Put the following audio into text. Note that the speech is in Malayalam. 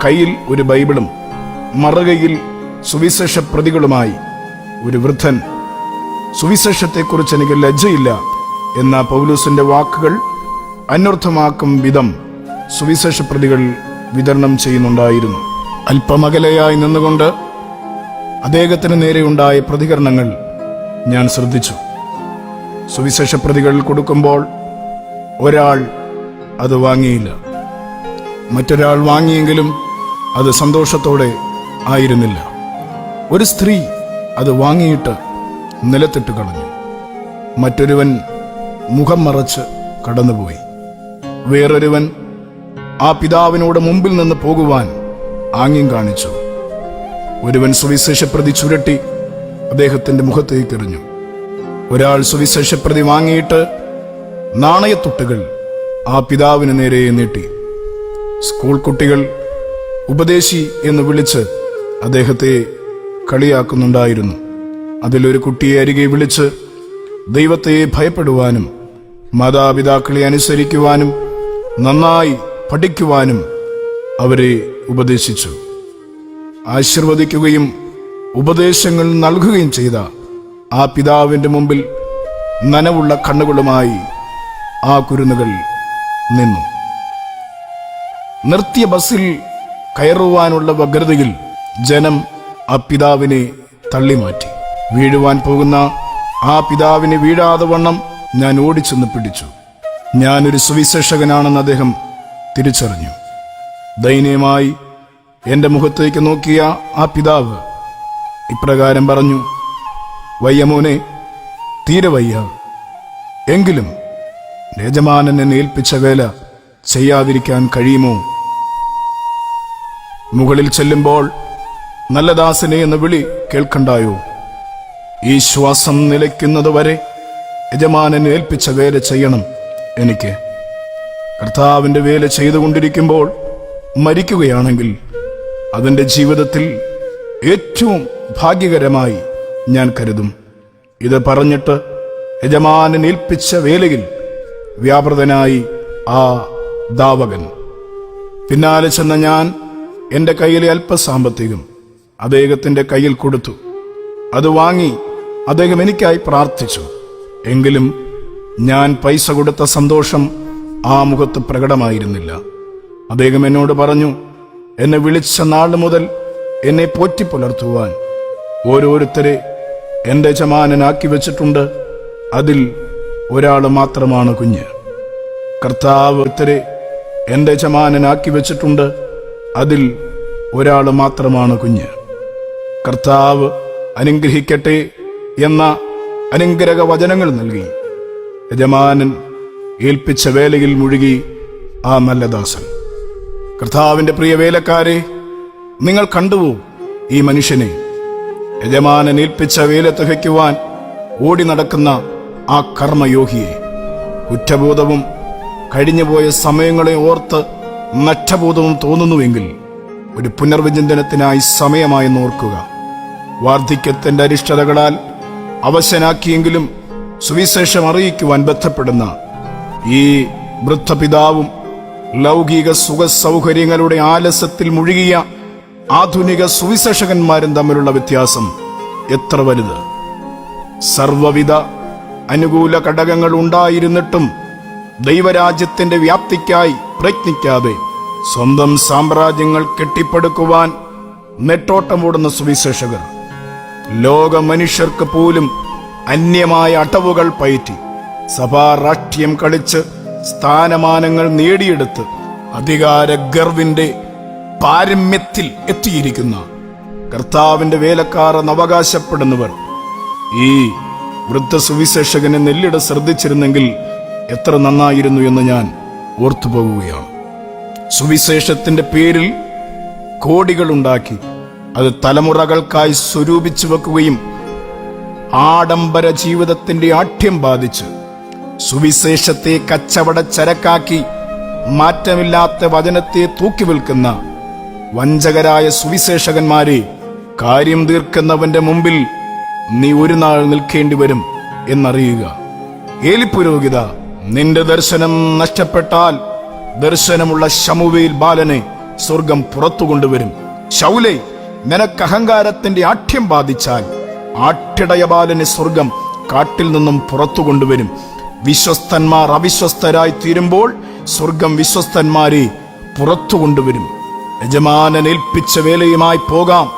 കയ്യിൽ ഒരു ബൈബിളും മറുകയിൽ സുവിശേഷ പ്രതികളുമായി ഒരു വൃദ്ധൻ. സുവിശേഷത്തെക്കുറിച്ച് എനിക്ക് ലജ്ജയില്ല എന്ന പൗലോസിന്റെ വാക്കുകൾ അന്വർത്ഥമാക്കും വിധം സുവിശേഷ പ്രതികൾ വിതരണം ചെയ്യുന്നുണ്ടായിരുന്നു. അല്പമകലെയായി നിന്നുകൊണ്ട് അദ്ദേഹത്തിന് നേരെയുണ്ടായ പ്രതികരണങ്ങൾ ഞാൻ ശ്രദ്ധിച്ചു. സുവിശേഷ പ്രതികൾ കൊടുക്കുമ്പോൾ ഒരാൾ അത് വാങ്ങിയില്ല. മറ്റൊരാൾ വാങ്ങിയെങ്കിലും അത് സന്തോഷത്തോടെ ആയിരുന്നില്ല. ഒരു സ്ത്രീ അത് വാങ്ങിയിട്ട് നിലത്തിട്ട് കളഞ്ഞു. മറ്റൊരുവൻ മുഖം മറച്ച് കടന്നുപോയി. വേറൊരുവൻ ആ പിതാവിനോട് മുമ്പിൽ നിന്ന് പോകുവാൻ ആംഗ്യം കാണിച്ചു. ഒരുവൻ സുവിശേഷപ്രതി ചുരുട്ടി അദ്ദേഹത്തിന്റെ മുഖത്തേക്ക് എറിഞ്ഞു. ഒരാൾ സുവിശേഷപ്രതി വാങ്ങിയിട്ട് നാണയത്തുട്ടുകൾ ആ പിതാവിന് നേരെ നീട്ടി. സ്കൂൾ കുട്ടികൾ ഉപദേശി എന്ന് വിളിച്ച് അദ്ദേഹത്തെ കളിയാക്കുന്നുണ്ടായിരുന്നു. അതിലൊരു കുട്ടിയെ അരികെ വിളിച്ച് ദൈവത്തെ ഭയപ്പെടുവാനും മാതാപിതാക്കളെ അനുസരിക്കുവാനും നന്നായി പഠിക്കുവാനും അവരെ ഉപദേശിച്ചു. ആശീർവദിക്കുകയും ഉപദേശങ്ങൾ നൽകുകയും ചെയ്ത ആ പിതാവിന്റെ മുമ്പിൽ നനവുള്ള കണ്ണുകളുമായി ആ കുരുന്നുകൾ നിന്നു. നിർത്തിയ ബസ്സിൽ കയറുവാനുള്ള വ്യഗ്രതയിൽ ജനം ആ പിതാവിനെ തള്ളിമാറ്റി. വീഴുവാൻ പോകുന്ന ആ പിതാവിനെ വീഴാതെ വണ്ണം ഞാൻ ഓടിച്ചെന്ന് പിടിച്ചു. ഞാനൊരു സുവിശേഷകനാണെന്ന് അദ്ദേഹം തിരിച്ചറിഞ്ഞു. ദയനീയമായി എന്റെ മുഖത്തേക്ക് നോക്കിയ ആ പിതാവ് ഇപ്രകാരം പറഞ്ഞു: വയ്യ മോനെ, തീരെ വയ്യ. എങ്കിലും യജമാനൻ എന്നെ ഏൽപ്പിച്ച വേല ചെയ്യാതിരിക്കാൻ കഴിയുമോ? മുകളിൽ ചെല്ലുമ്പോൾ നല്ല ദാസനെ എന്ന വിളി കേൾക്കണ്ടായോ? ഈ ശ്വാസം നിലയ്ക്കുന്നതുവരെ യജമാനൻ ഏൽപ്പിച്ച വേല ചെയ്യണം എനിക്ക്. കർത്താവിന്റെ വേല ചെയ്തുകൊണ്ടിരിക്കുമ്പോൾ മരിക്കുകയാണെങ്കിൽ അതിന്റെ ജീവിതത്തിൽ ഏറ്റവും ഭാഗ്യകരമായി ഞാൻ കരുതും. ഇത് പറഞ്ഞിട്ട് യജമാനൻ ഏൽപ്പിച്ച വേലയിൽ വ്യാപൃതനായി ആ ദാവകൻ. പിന്നാലെ ചെന്ന ഞാൻ എന്റെ കയ്യിലെ അല്പസാമ്പത്തികം അദ്ദേഹത്തിന്റെ കയ്യിൽ കൊടുത്തു. അത് വാങ്ങി അദ്ദേഹം എനിക്കായി പ്രാർത്ഥിച്ചു. എങ്കിലും ഞാൻ പൈസ കൊടുത്ത സന്തോഷം ആ മുഖത്ത് പ്രകടമായിരുന്നില്ല. അദ്ദേഹം എന്നോട് പറഞ്ഞു: എന്നെ വിളിച്ച നാൾ മുതൽ എന്നെ പോറ്റിപ്പുലർത്തുവാൻ ഓരോരുത്തരെ എന്റെ യജമാനനാക്കി വെച്ചിട്ടുണ്ട്. അതിൽ ഒരാൾ മാത്രമാണ് കുഞ്ഞ്. കർത്താവ് ഒരുത്തരെ എന്റെ യജമാനനാക്കി വെച്ചിട്ടുണ്ട്. അതിൽ ഒരാൾ മാത്രമാണ് കുഞ്ഞ്. കർത്താവ് അനുഗ്രഹിക്കട്ടെ എന്ന അനുഗ്രഹ വചനങ്ങൾ നൽകി യജമാനൻ ഏൽപ്പിച്ച വേലയിൽ മുഴുകി ആ നല്ല ദാസൻ. കർത്താവിന്റെ പ്രിയ വേലക്കാരെ, നിങ്ങൾ കണ്ടുവോ ഈ മനുഷ്യനെ? യജമാനൻ ഏൽപ്പിച്ച വേല തികയ്ക്കുവാൻ ഓടി നടക്കുന്ന ആ കർമ്മയോഗിയെ. കുറ്റബോധവും കഴിഞ്ഞുപോയ സമയങ്ങളെ ഓർത്ത് നഷ്ടബോധവും തോന്നുന്നുവെങ്കിൽ ഒരു പുനർവിചിന്തനത്തിനായി സമയമായെന്ന് ഓർക്കുക. വാർദ്ധക്യത്തിന്റെ അരിഷ്ടതകളാൽ അവശനാക്കിയെങ്കിലും സുവിശേഷം അറിയിക്കുവാൻ ബന്ധപ്പെടുന്ന ഈ വൃദ്ധപിതാവും ലൗകിക സുഖ സൗകര്യങ്ങളുടെ ആലസ്യത്തിൽ മുഴുകിയ ആധുനിക സുവിശേഷകന്മാരും തമ്മിലുള്ള വ്യത്യാസം എത്ര വലുത്! സർവവിധ അനുകൂല ഘടകങ്ങൾ ഉണ്ടായിരുന്നിട്ടും ദൈവരാജ്യത്തിന്റെ വ്യാപ്തിക്കായി പ്രയത്നിക്കാതെ സ്വന്തം സാമ്രാജ്യങ്ങൾ കെട്ടിപ്പടുക്കുവാൻ നെട്ടോട്ടമോടുന്ന സുവിശേഷകർ ലോക മനുഷ്യർക്ക് പോലും അന്യമായ അടവുകൾ പയറ്റി സഭാ രാഷ്ട്രീയം കളിച്ച് സ്ഥാനമാനങ്ങൾ നേടിയെടുത്ത് അധികാര ഗർവിന്റെ പാരമ്യത്തിൽ എത്തിയിരിക്കുന്ന കർത്താവിന്റെ വേലക്കാർ എന്നവകാശപ്പെടുന്നവർ ഈ വൃദ്ധ സുവിശേഷകനെ നെല്ലിട ശ്രദ്ധിച്ചിരുന്നെങ്കിൽ എത്ര നന്നായിരുന്നു എന്ന് ഞാൻ ഓർത്തുപോകുകയാണ്. സുവിശേഷത്തിന്റെ പേരിൽ കോടികളുണ്ടാക്കി അത് തലമുറകൾക്കായി സ്വരൂപിച്ചു വെക്കുകയും ആഡംബര ജീവിതത്തിന്റെ ആഠ്യം ബാധിച്ച് സുവിശേഷത്തെ കച്ചവട ചരക്കാക്കി മാറ്റമില്ലാത്ത വചനത്തെ തൂക്കി വിൽക്കുന്ന വഞ്ചകരായ സുവിശേഷകന്മാരെ കാര്യം തീർക്കുന്നവന്റെ മുമ്പിൽ നീ ഒരു നാൾ നിൽക്കേണ്ടി വരും എന്നറിയുക. ഏലിപുരോഹിത, നിന്റെ ദർശനം നഷ്ടപ്പെട്ടാൽ ദർശനമുള്ള ശമൂവേൽ ബാലനെ സ്വർഗം പുറത്തു കൊണ്ടുവരും. ശൗലേ, നിനക്ക് അഹങ്കാരത്തിന്റെ ആഠ്യം ബാധിച്ചാൽ ആട്ടിടയബാലനെ സ്വർഗം കാട്ടിൽ നിന്നും പുറത്തു കൊണ്ടുവരും. വിശ്വസ്തന്മാർ അവിശ്വസ്തരായി തീരുമ്പോൾ സ്വർഗം വിശ്വസ്തന്മാരെ പുറത്തു കൊണ്ടുവരും. യജമാനൻ ഏൽപ്പിച്ച വേലയുമായി പോകാം.